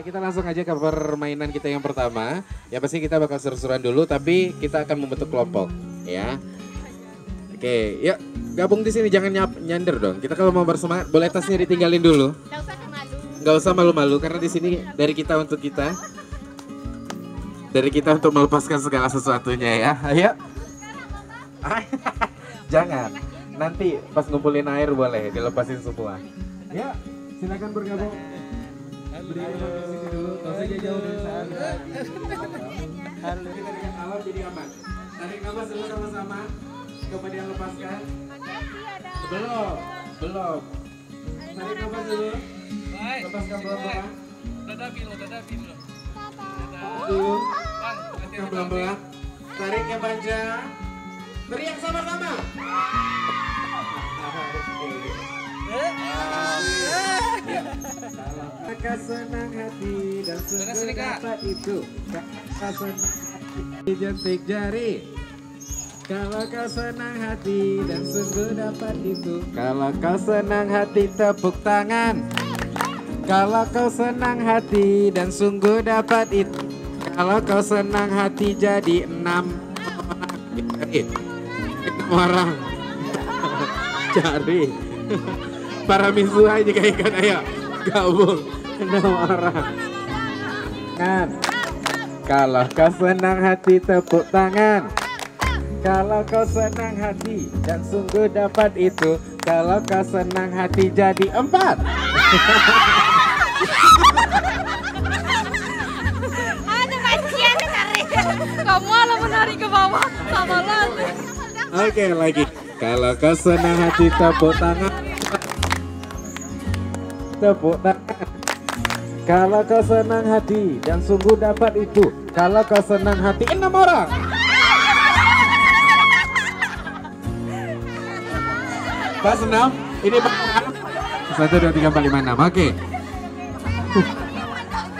kita langsung aja ke permainan kita yang pertama. Ya pasti kita bakal seru-seruan dulu, tapi kita akan membentuk kelompok, ya. Oke, yuk gabung di sini, jangan nyander dong. Kita kalau mau bersemangat, boleh tasnya ditinggalin dulu. Nggak usah malu-malu, karena di sini dari kita untuk kita. Dari kita untuk melepaskan segala sesuatunya ya. Ayo. Jangan. Nanti pas ngumpulin air boleh dilepasin semua. Ya, silakan bergabung. Beri sini dulu, nggak usah jauh dari sana. Halo. Kita dengan alam jadi aman. Tarik nafas dulu sama-sama. Kemudian lepaskan. Belum. Tarik nafas dulu. Lepaskan pelan-pelan. Dulu. Lepaskan pelan-pelan. Tarik yang panjang. Teriak sama-sama. Maka senang hati dan sungguh dapat itu. Kau senang hati jentik jari. Kalau kau senang hati dan sungguh dapat itu. Kalau kau senang hati tepuk tangan. Kalau kau senang hati dan sungguh dapat itu. Kalau kau senang hati jadi 6 orang. Cari. Para misuha juga ikan, ayo gabung 6 orang. Kan. Kalau kau senang hati tepuk tangan. Kalau kau senang hati dan sungguh dapat itu. Kalau kau senang hati jadi 4. Aduh kasihan cari. Kamu malah menari ke bawah sama lagi. Oke, lagi. Kalau kau senang hati tepuk tangan. Tepuk tangan. Kalau kau senang hati dan sungguh dapat itu. Kalau kau senang hati 6 orang. Pas 6. Ini 1, 2, 3, 4, 5, 6. Oke.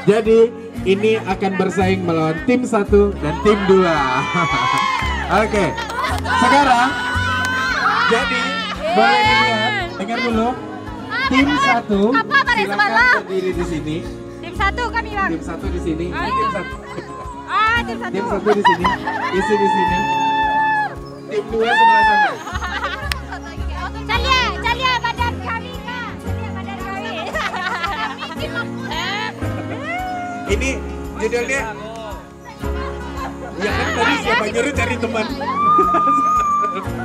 Jadi ini akan bersaing melawan tim 1 dan tim 2. Oke. Sekarang jadi boleh dilihat, dengar dulu. Tim 1 silakan berdiri di sini. Tim 1 kami bang. Tim 1 di sini. Ayo. Tim 1. Tim 1. Tim 1 di sini. Isi di sini. Tim 2 sebelah sana. Calia badan kami kak. Calia badan kami. Ini judulnya. Ya kan tadi siapa nyuruh cari teman.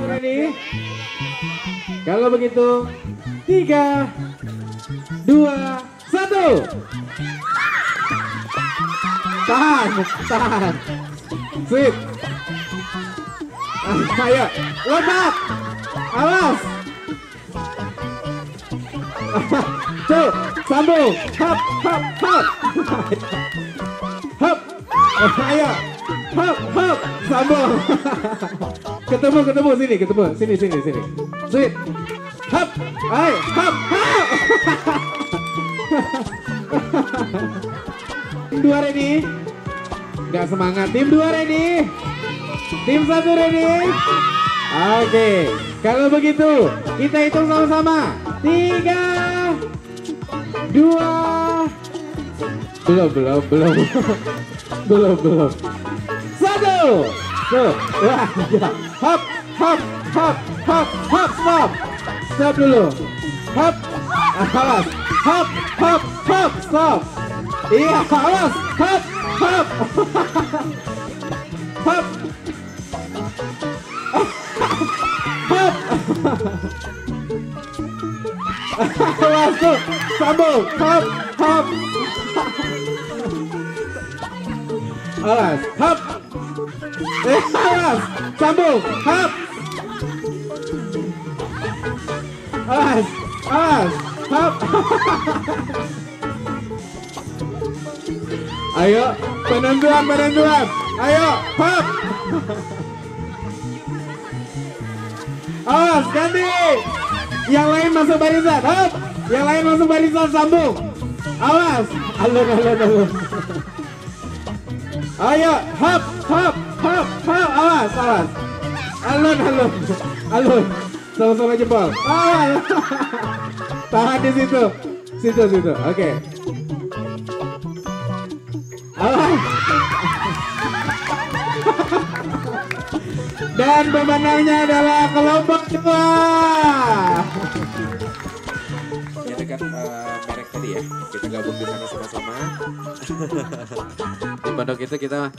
Ready? Kalau begitu 3, 2, 1. Tahan. Sip. Ayo, lompat. Awas. Tuh, sambung. Hop. Hop. Ayo. Hop. Sambung. Ketemu sini. Sweet. Hop. Ayo, hop. Tim 2 ready? Gak semangat. Tim 2 ready? Tim 1 ready? Oke. Kalau begitu, kita hitung sama-sama. 3, 2. Belum. 1. Tuh. Hop. Stop dulu. Hop. Awas. Hop. Stop. Iya, awas. Hop. Hop. Awas tuh. Sambung. Hop. Awas. Hop. Awas. Sambung. Hop. Awas. Hop. Ayo, penentuan. Ayo, hop. Awas, ganti. Yang lain masuk barisan, hop. Yang lain masuk barisan, sambung. Awas. Alun. Ayo, hop. Awas. Alun. Sama-sama jempol. Tahan di situ. Oke. Dan pemenangnya adalah kelompok 2. Ini kan merek tadi ya, kita gabung di sana sama-sama. Di pondok itu kita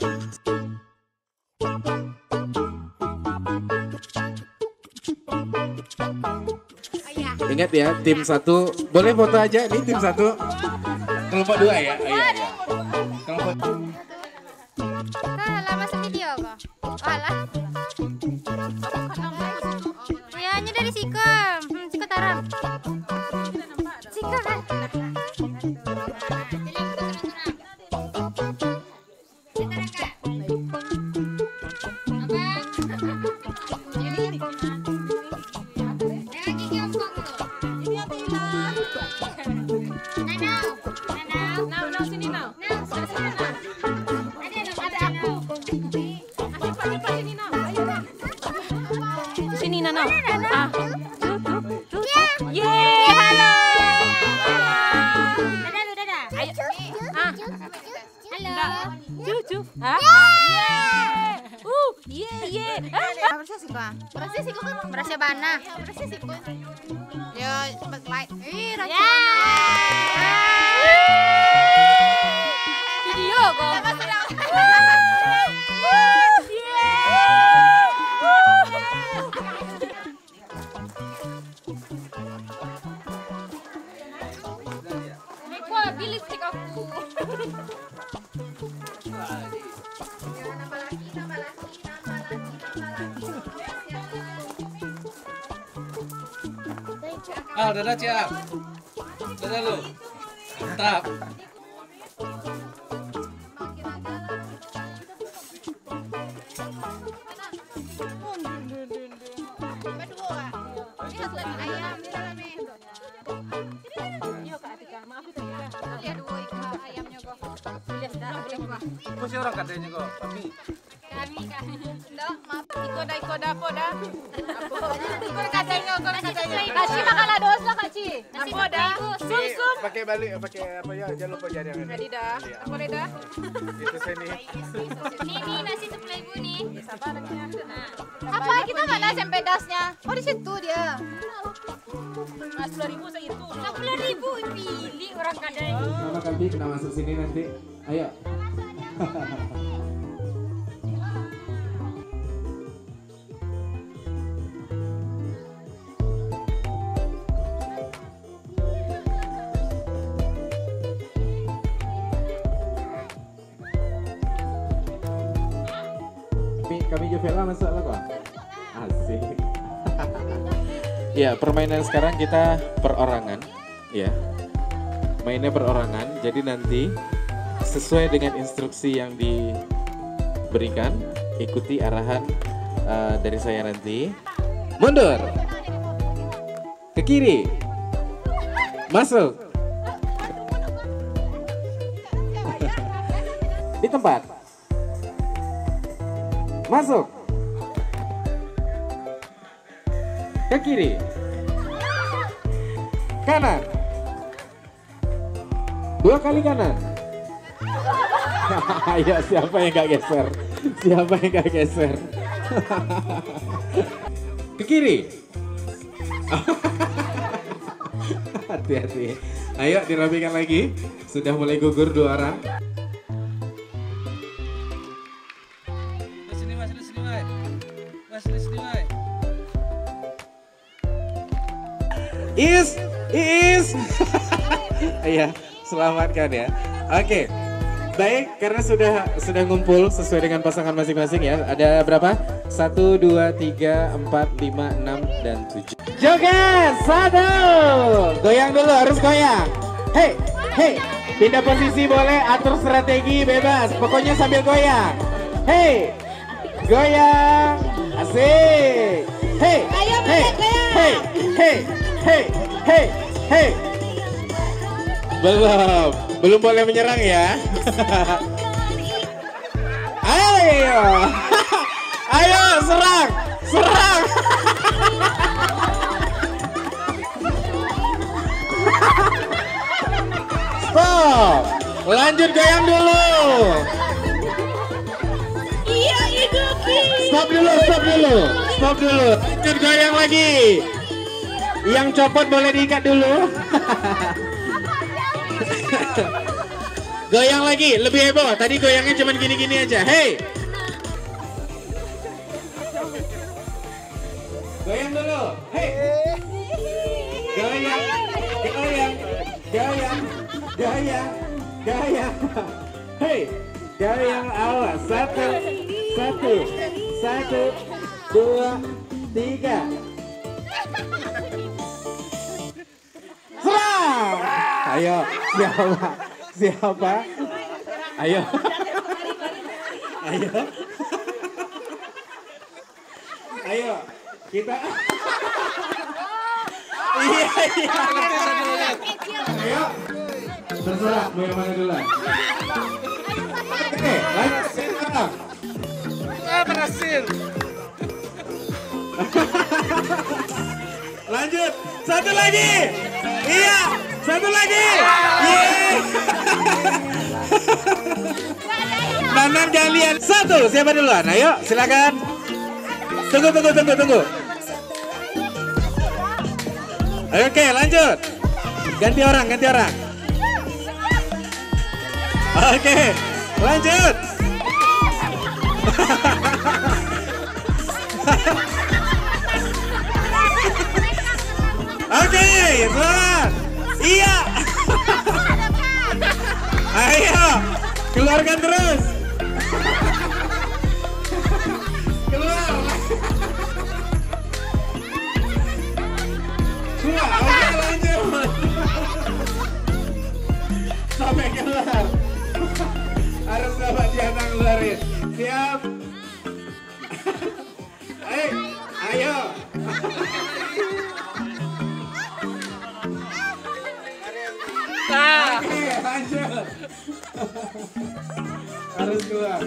ingat ya, tim 1 boleh foto aja nih, tim 1 kelompok 2 ya. Iya. Kelompok lama video kok. Alah. Ya, nya dari Sikom. Sikom Taram. Sikom kan. Sini Nana. Yeay, halo. Dadah lu, dadah. Ayo. Halo. Cucu. Yeay. Berasa sih kok. Berasa bana. Berasa sih kok. Yo, spotlight. Ih, rasa. Video kok. Lipstick aku. Dadah Ciam. Dadah lu. Mantap. Masih orang katanya kok, kami. Enggak, maaf. Ikoda poda. Ikoda katanya. Kaci makala dos lah Kaci. Poda. Sum. pakai balik, pakai apa ya? Jangan lupa jaring ini. Jadi dah. Boleh dah. Itu sini. Ini nasi sebelah ibu nih. Sabar aja. Apa kita mana SMP dasnya? Oh di situ dia. 10.000 saya itu. 10.000 pilih orang kadang. Sama Kalbi kena masuk sini nanti. Ayo. Kami Jovela masuk lah kok. Asik. Ya, permainan sekarang kita perorangan, ya. Mainnya perorangan, jadi nanti sesuai dengan instruksi yang diberikan, ikuti arahan dari saya nanti. Mundur. Ke kiri. Masuk. Di tempat. Masuk. Ke kiri. Kanan. 2 kali kanan. Ayo, siapa yang gak geser? Siapa yang gak geser? Ke kiri. Hati-hati. Ayo dirapikan lagi. Sudah mulai gugur 2 orang. Is. Iya, selamatkan ya. Oke. Baik, karena sudah ngumpul sesuai dengan pasangan masing-masing ya. Ada berapa? 1, 2, 3, 4, 5, 6, dan 7. Joget, 1. Goyang dulu, harus goyang. Hey. Pindah posisi boleh, atur strategi bebas. Pokoknya sambil goyang. Hey. Goyang. Asik. Hey. Hey. Belum boleh menyerang ya. Ayo, serang. Stop. Lanjut goyang dulu. Iya, Stop dulu. Lanjut goyang lagi. Yang copot boleh diikat dulu. Goyang lagi, lebih heboh. Tadi goyangnya cuma gini-gini aja. Hey. Goyang dulu. Hey. Goyang. Hey. Goyang awas. Satu, dua, tiga. Serang. Ayo, siapa? Ayo. Ayo, kita. Iya. Ayo. Terserah, mau yang mana dulu? Oke, lanjut sekarang. Berhasil. Lanjut, satu lagi. Iya, satu lagi. Nanam kalian satu. Siapa duluan? Ayo, silakan. Tunggu. Oke, lanjut. Ganti orang. Oke, lanjut. Oke, selamat. Iya. Ayo, keluarkan terus. Keluar. Oke, lanjut. Sampai keluar. Harus dapat jatah ngeluarin. Siap. Ayo. Oke, lanjut. Harus keluar.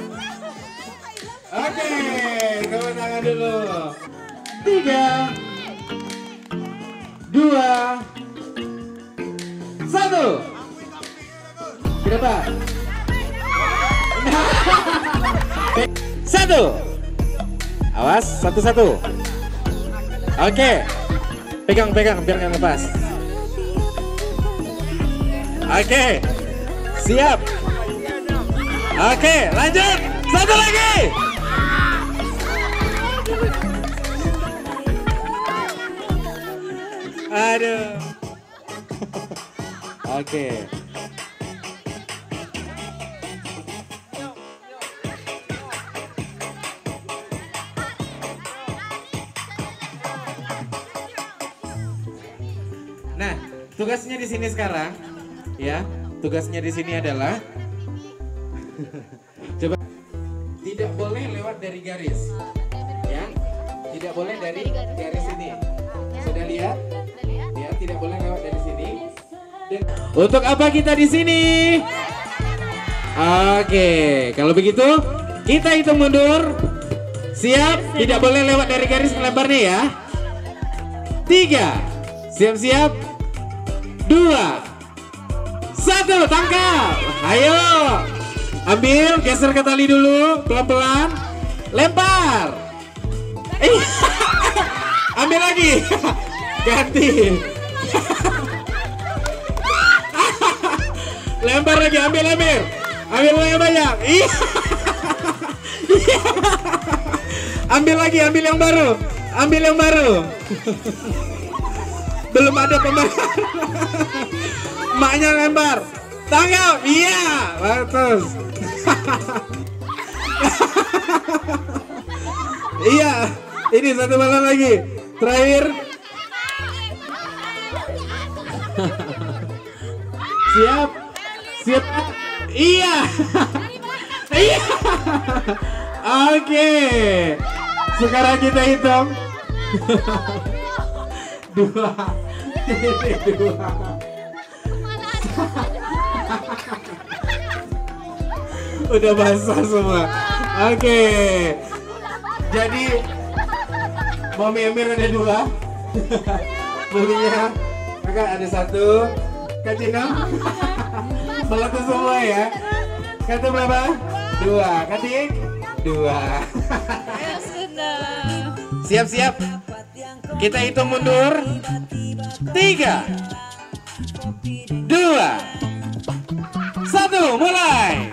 Oke, tepuk tangan dulu. 3, 2, 1. Ke depan. 1. Awas, satu-satu. Oke. Pegang biar nggak lepas. Oke. Siap. Oke, lanjut. Satu lagi. Aduh. Oke. Nah, tugasnya di sini sekarang, ya, tugasnya di sini adalah coba tidak boleh lewat dari garis, ya, tidak boleh dari garis ini. Sudah lihat? Ya, tidak boleh lewat dari sini. Dan untuk apa kita di sini? Oke, kalau begitu kita hitung mundur. Siap, tidak boleh lewat dari garis melebarnya ya. 3. Siap-siap. 2, 1, tangkap. Ayo. Ambil, geser ke tali dulu, pelan-pelan. Lempar. Ambil lagi. Ganti. Lempar lagi, ambil. Ambil yang banyak. Ambil lagi, ambil yang baru. Belum ada pemain. Maknya lempar. Tangkap. Iya, bagus. Iya, ini satu balon lagi. Terakhir. Siap. Iya. Iya. Oke. Sekarang kita hitung. 2. Udah basah semua. Oke. Jadi Mami Emir ada 2. Maminya Kakak ada 1. Kak Cina Meletus semua ya. Kata berapa? 2. Katik? 2. Siap-siap. Kita hitung mundur. 3, 2, 1, mulai.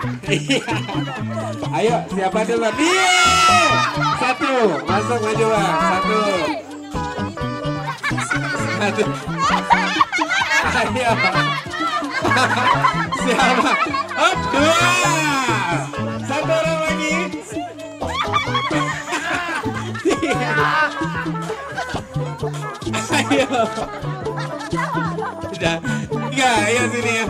Ayo, siapa duluan? Dia. 1, masuk maju bang. 1. Ayo. Siapa? Up, 2. 1 orang lagi. 3. Ayo. Udah. 3, ayo sini ya.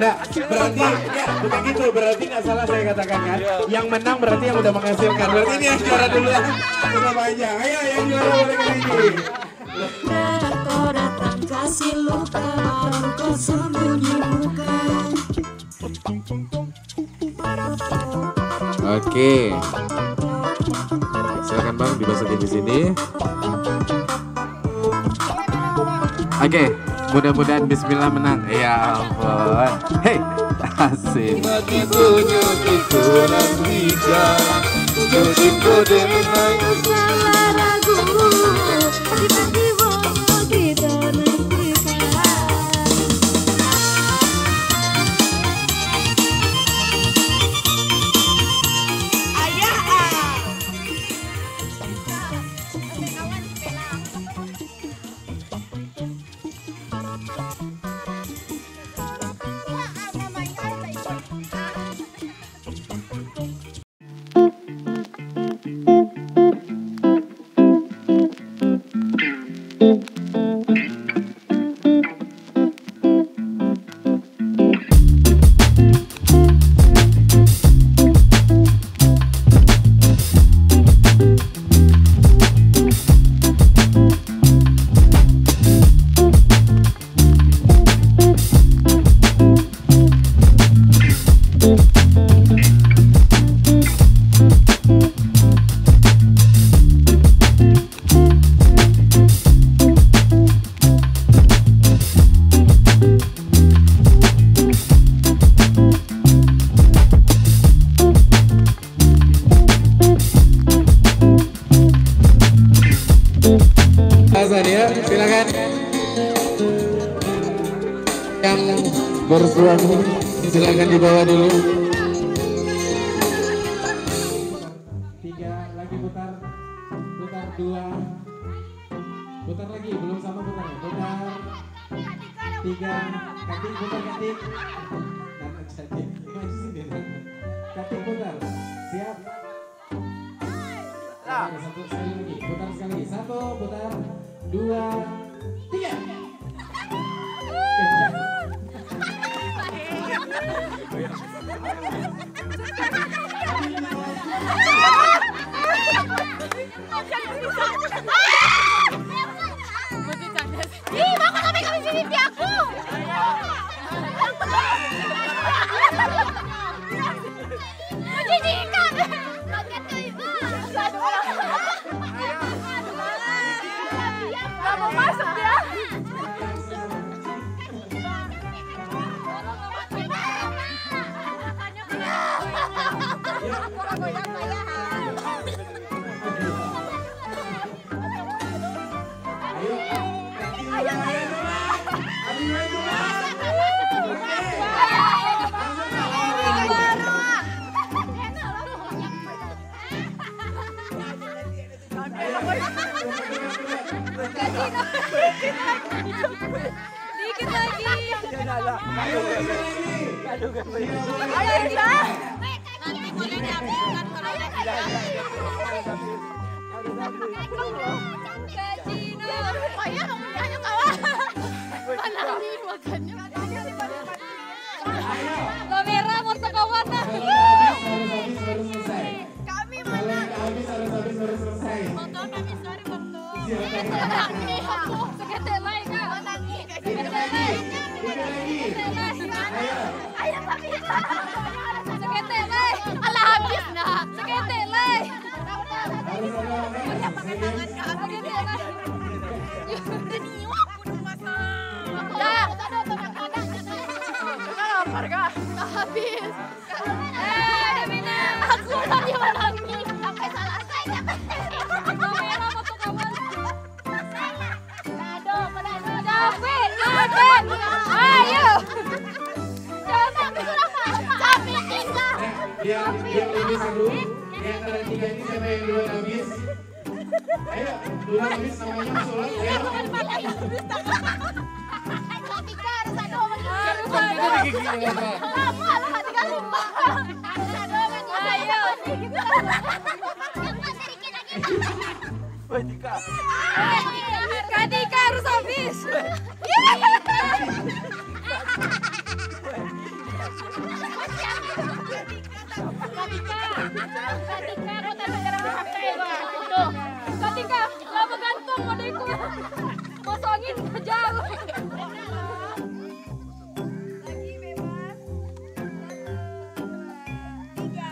Nah, berarti ya bukan gitu, berarti nggak salah saya katakan kan. Yang menang berarti yang udah menghasilkan. Berarti ini yang juara duluan. Udah panjang. Ayo yang juara boleh ke sini. Kau datang kasih luka, kau sembunyi muka. Oke. Silakan Bang dimasukin di sini. Oke, mudah-mudahan Bismillah menang. Ya ampun. Hei, asik. Salah ragu, tiba-tiba kita menikah. Silakan yang bersuami silakan dibawa dulu. 3 lagi putar 2, putar lagi belum sama putarnya, putar 3, katik putar katik, karena jadi maju sini katik putar, siap. Satu sekali lagi, putar sekali lagi, 1 putar 2, 3. Ih, mau sampai ke sini aku. Menjijikan. Kaget ke ibu. Gak mau masuk dia. Dikit lagi. Ayo Risa. Nanti boleh diambilkan kalau ada Kacino. Pokoknya kamu nyanyi kawan. Panangin makannya. Lo merah mau sekawan nah. Kami mana? Habis harus selesai. Foto kami sorry foto. Silakan. Sekete lagi kak. Sekete lagi. Ayo Sabina. Sekete lagi. Alah habis nak. harus ada Udah pakai tangan ke aku dia kan. Udah niwak pun masalah. Dah, kadang-kadang. Kalau lapar kah? Habis. Ada Mina. Aku lagi menangis sampai salah saya. Kamera foto kawan. David. Ayo. Coba tapi kita. Yang ini seru. Di antara tiga ini siapa yang duluan habis? Ayo, duluan habis namanya Musola. Ayo. Ketika harus ada omong Ketika harus habis. Ketika kota negara pakai tuh. Ketika lama gantung adekku. Kosongin jauh. Lagi bebas. 1, 2, 3.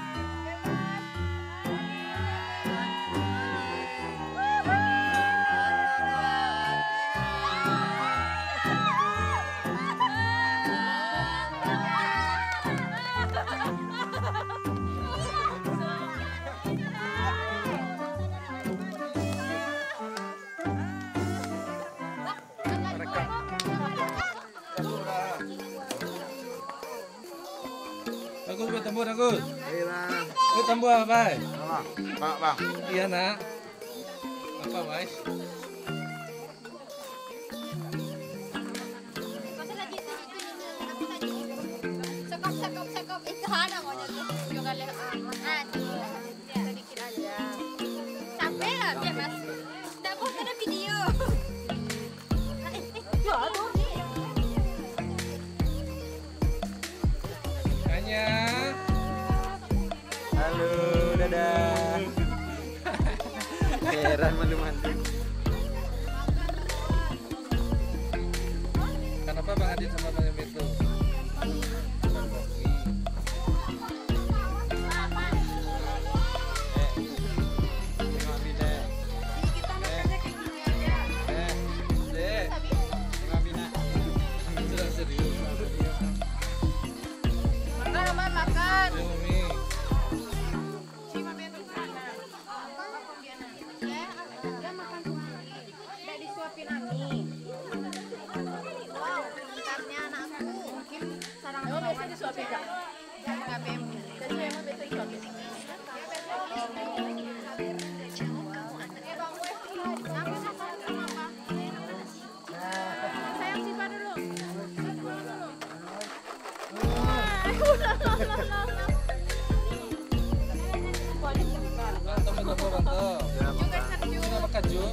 Agus bertemu Agus. Bertemu apa? Bang. Iya nak. Apa Mas? Sekop itu Hana maunya tuh. Juga lihat sedikit aja. Capek lah biar Mas. Enggak mau ada video. Aduh. Hanya. Halo, dadah. Heran malu-malu. Kenapa Bang Adit sama Bang Emit tuh? Makan. Ayo Umi. Dia makan tidak disuapin Ami. Wow, pintarnya anakku. Mungkin sarang biasa disuapin kak. Enggak BM. Jadi memang biasa disuapin. Sayang Siva dulu.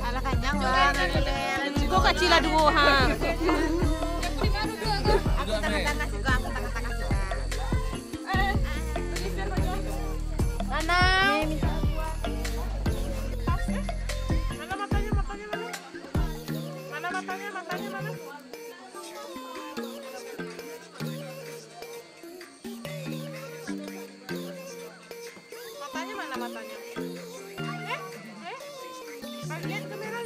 Ala kanyang bang, itu kecil lah dua ha. Aku tengah-tengah juga, aku tengah-tengah juga. Nana. Mana matanya mana? Mana matanya mana? Matanya mana matanya? Lihat kamera.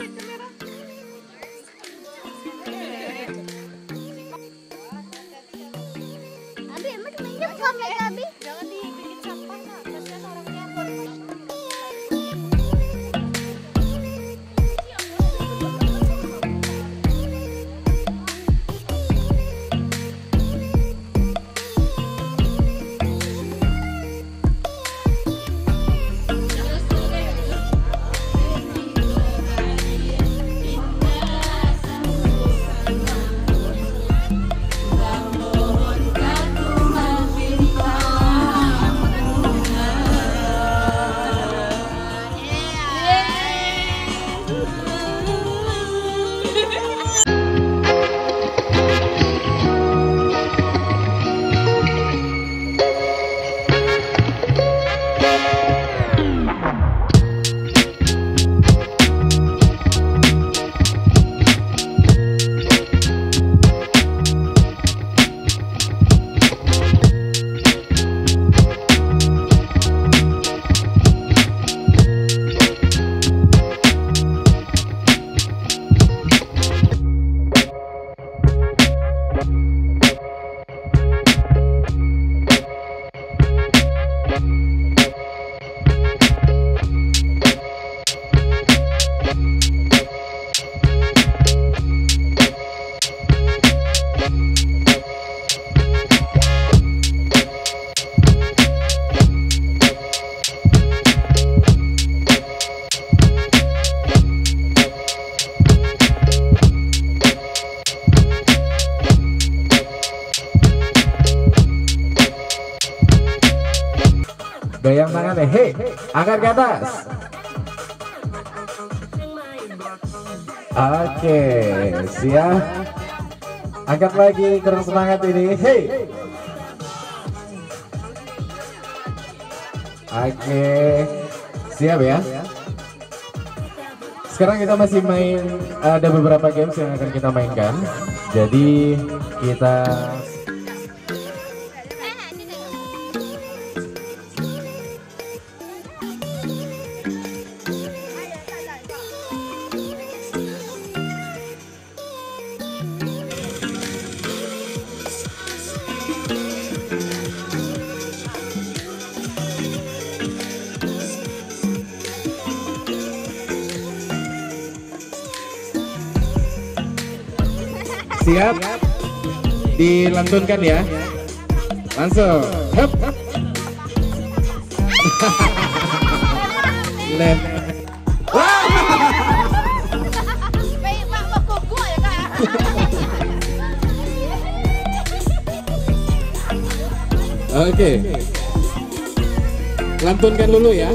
boleh. Hei, angkat ke atas. Oke, siap. Angkat lagi, kurang semangat ini. Hei. Oke, siap ya. Sekarang kita masih main, ada beberapa games yang akan kita mainkan. Jadi kita siap, dilantunkan ya, langsung, hup. Lem. Oke, lantunkan dulu ya.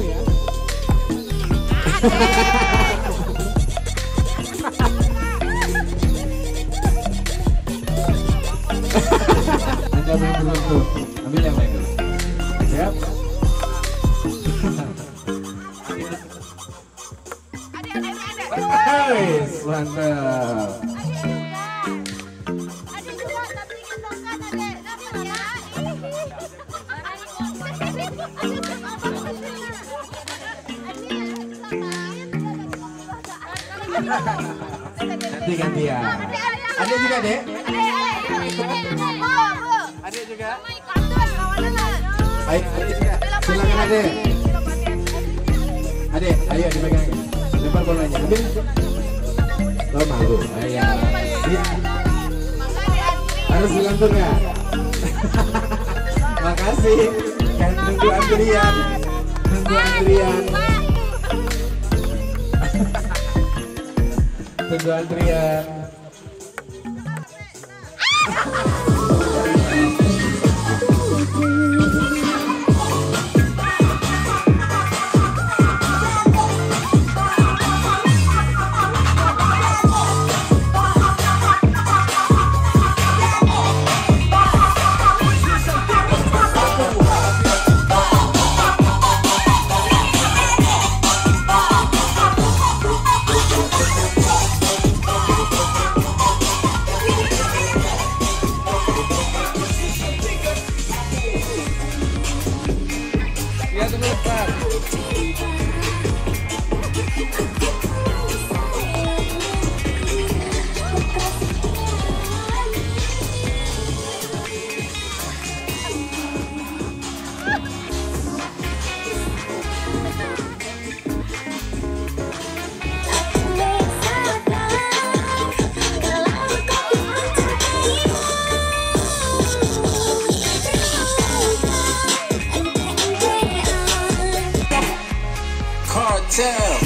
Belum tuh, ambil yang lain dulu. Siap. Guys, mantap. Nanti gantian. Adik juga, Dek? Adik juga. Ayo, silakan Adik. Adik, ayo dipegang. Lempar bolanya. Ambil. Oh, malu. Ayo. Harus dilantur ya. Makasih. Kan tunggu antrian. Tunggu antrian. Tunggu antrian. Ya tunggu depan. Cartel.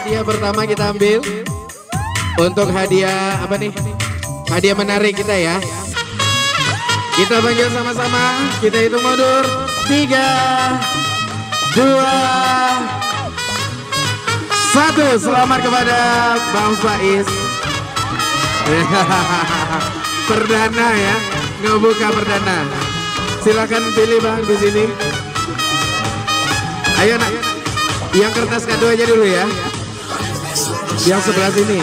Hadiah pertama kita ambil. Untuk hadiah apa nih? Hadiah menarik kita ya. Kita panggil sama-sama. Kita hitung mundur. 3, 2, Satu, selamat kepada Bang Faiz. Perdana ya, ngebuka perdana. Silakan pilih Bang di sini. Ayo nak, yang kertas kado aja dulu ya. Yang sebelah sini.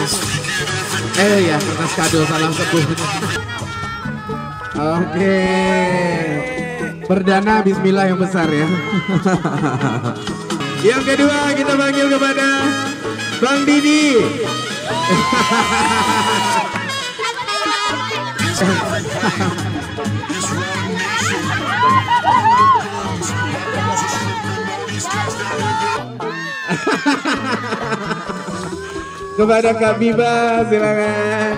Ya, kertas kado salah sebut. Oke. Perdana bismillah yang besar ya. Yang kedua kita panggil kepada Bang Didi. Kepada Kak Biba silakan.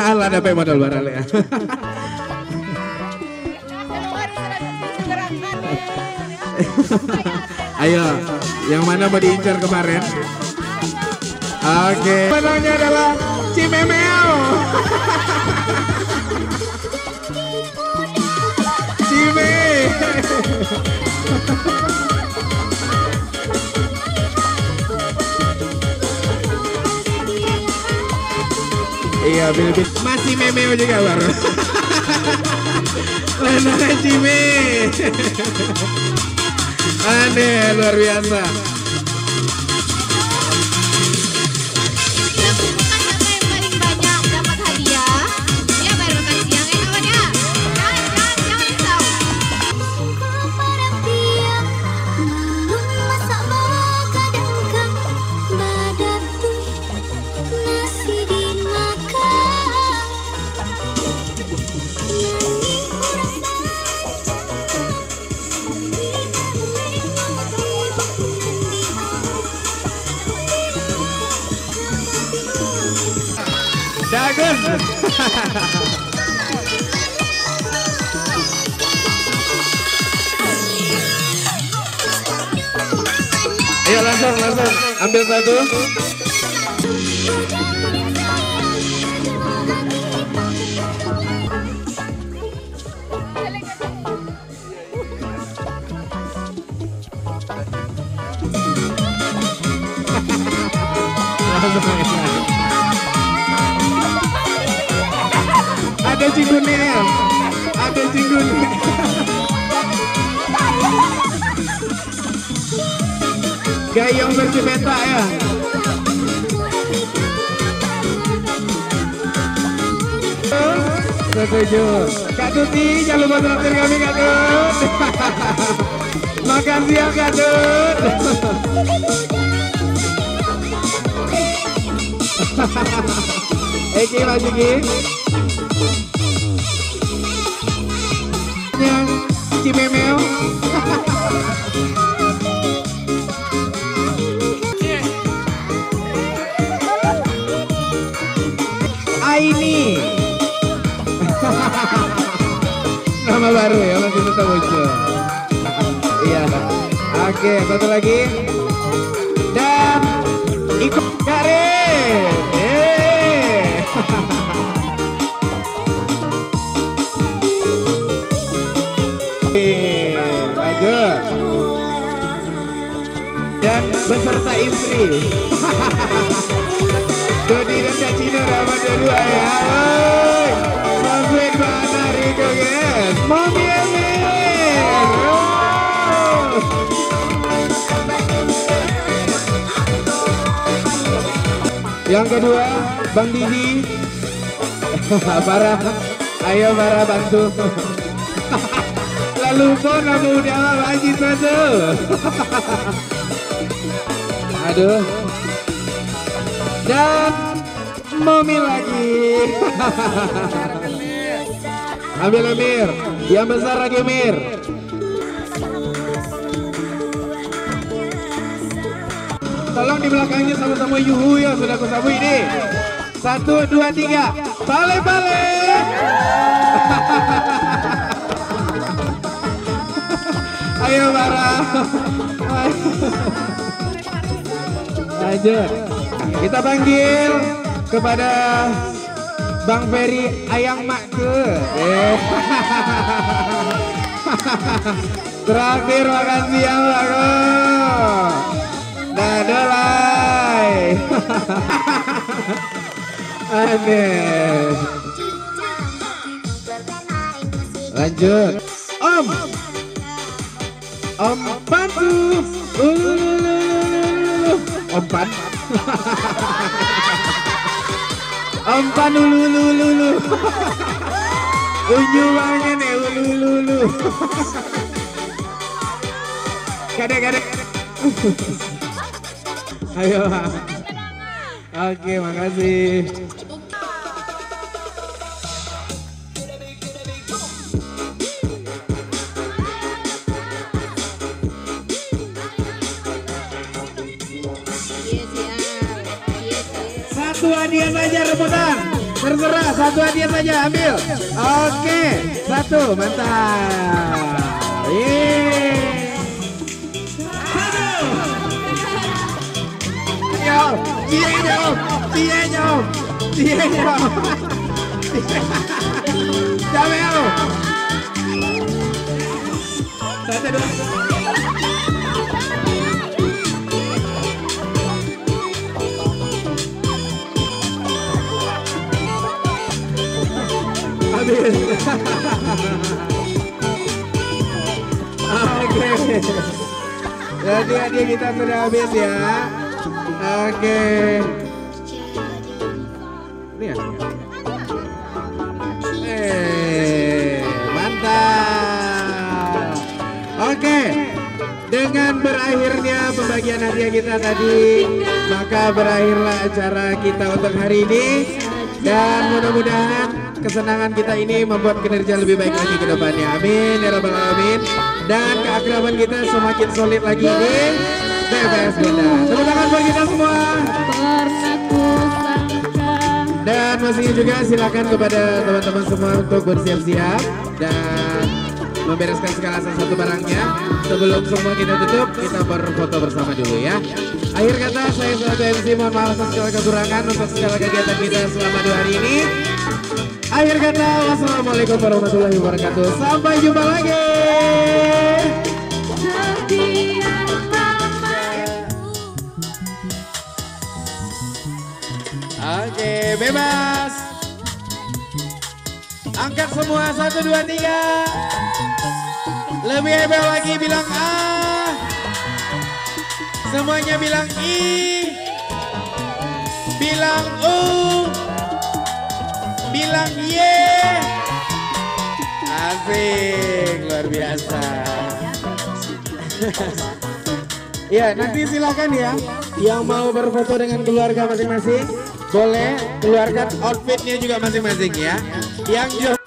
Alah dapat modal barang ya. Ayo, yang mana mau diincar kemarin? Oke. Menangnya adalah Cimemeo. Cime. Iya, pilih masih Memeo juga baru. Lena Cime. Aneh, luar biasa. Dagun. Ayo langsung ambil satu. Ada cinggunnya, ada cinggunnya. Gayung versi beta ya. Setuju. Kak Tuti, jangan lupa traktir kami Kak Tut. Makan siang Kak Tut. Eki maju Ki. Cimemeo. Aini. Nama baru ya, masih tetap muncul. Iya. Oke, satu lagi. Dan ikut Karin. Lanjut. Dan beserta istri. Dodi dan Kak Cina dapat dua ya. Maafin mana Riko guys. Mami Emir. Yang kedua Bang Didi. Para, ayo para bantu. Lalu pun nama udah lagi satu. Aduh. Dan Mami lagi. Ambil Emir. Yang besar lagi Emir. Tolong di belakangnya sama-sama yuhu ya, sudah kusabui ini. 1, 2, 3. Bale-bale. Ayo para. Lanjut. Kita panggil kepada Bang Ferry Ayang Makke. Terakhir makan siang Bang. Dadolai. Aneh. Lanjut. Om Pantu. Om Pan. Om Pan ulu. Unyu banget nih ulu. Kadek. Ayo. Oke, makasih. Satu hadiah saja rebutan. Terserah, satu hadiah saja ambil. Oke, satu, mantap. Cienyo. Jamel. Satu, dua. Habis. Oke. Jadi hadiah kita sudah habis ya. Oke. Ini ya. Mantap. Oke. Dengan berakhirnya pembagian hadiah kita tadi, maka berakhirlah acara kita untuk hari ini. Dan mudah-mudahan kesenangan kita ini membuat kinerja lebih baik lagi ke depannya. Amin ya rabbal alamin. Dan keakraban kita semakin solid lagi di BPS Bunda. Tepuk tangan buat kita semua. Dan masih juga silakan kepada teman-teman semua untuk bersiap-siap dan membereskan segala sesuatu barangnya. Sebelum semua kita tutup, kita berfoto bersama dulu ya. Akhir kata, saya selaku MC mohon maaf atas segala kekurangan untuk segala kegiatan kita selama 2 hari ini. Akhir kata, wassalamualaikum warahmatullahi wabarakatuh. Sampai jumpa lagi. Oke, bebas. Angkat semua 1, 2, 3. Lebih hebat lagi bilang A. Semuanya bilang I. Bilang U. Bilang Y. Asik, luar biasa. Ya, nanti silakan ya. Yang mau berfoto dengan keluarga masing-masing, boleh keluarkan outfitnya juga masing-masing ya. Yang